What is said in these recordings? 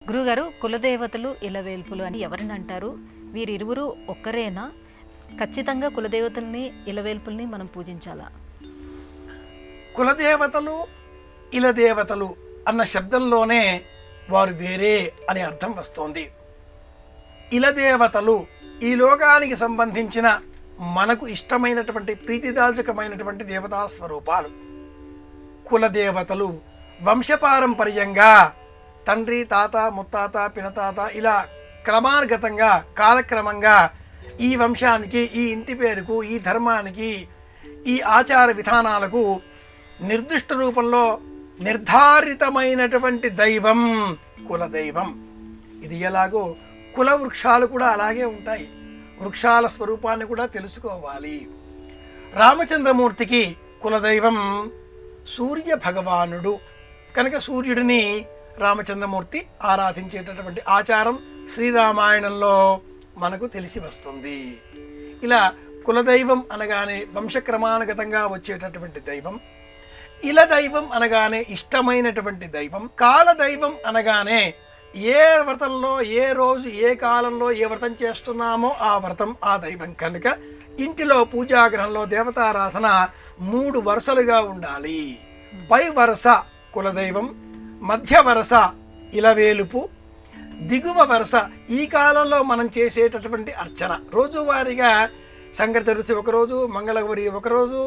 గురుగారు, కులదేవతలు ఇలవేల్పులు అని ఎవరిని అంటారు? వీరిరువురు ఒక్కరేనా? ఖచ్చితంగా కులదేవతల్ని ఇలవేల్పుల్ని మనం పూజించాలా? కులదేవతలు ఇలదేవతలు అన్న శబ్దంలోనే వారు వేరే అనే అర్థం వస్తోంది. ఇలదేవతలు ఈ లోకానికి సంబంధించిన మనకు ఇష్టమైనటువంటి ప్రీతిదాయకమైనటువంటి దేవతా స్వరూపాలు. కులదేవతలు వంశపారంపర్యంగా తండ్రి, తాత, ముత్తాత, పినతాత ఇలా క్రమానుగతంగా కాలక్రమంగా ఈ వంశానికి, ఈ ఇంటి పేరుకు, ఈ ధర్మానికి, ఈ ఆచార విధానాలకు నిర్దిష్ట రూపంలో నిర్ధారితమైనటువంటి దైవం కులదైవం. ఇది ఎలాగో కుల వృక్షాలు కూడా అలాగే ఉంటాయి. వృక్షాల స్వరూపాన్ని కూడా తెలుసుకోవాలి. రామచంద్రమూర్తికి కులదైవం సూర్య భగవానుడు కనుక సూర్యుడిని రామచంద్రమూర్తి ఆరాధించేటటువంటి ఆచారం శ్రీరామాయణంలో మనకు తెలిసి వస్తుంది. ఇలా కులదైవం అనగానే వంశక్రమానుగతంగా వచ్చేటటువంటి దైవం, ఇల దైవం అనగానే ఇష్టమైనటువంటి దైవం, కాలదైవం అనగానే ఏ వ్రతంలో, ఏ రోజు, ఏ కాలంలో ఏ వ్రతం చేస్తున్నామో ఆ వ్రతం ఆ దైవం. కనుక ఇంటిలో పూజాగ్రహంలో దేవతారాధన 3 వరుసలుగా ఉండాలి. పై వరస కులదైవం, మధ్య వరస ఇలవేలుపు, దిగువ వరస ఈ కాలంలో మనం చేసేటటువంటి అర్చన. రోజువారీగా సంకట చతుర్థి ఒకరోజు, మంగళగౌరి ఒకరోజు,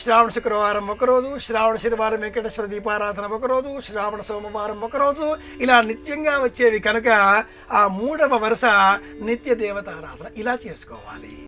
శ్రావణ శుక్రవారం ఒకరోజు, శ్రావణ శనివారం వెంకటేశ్వర దీపారాధన ఒకరోజు, శ్రావణ సోమవారం ఒకరోజు, ఇలా నిత్యంగా వచ్చేవి కనుక ఆ 3వ వరుస నిత్య దేవతారాధన ఇలా చేసుకోవాలి.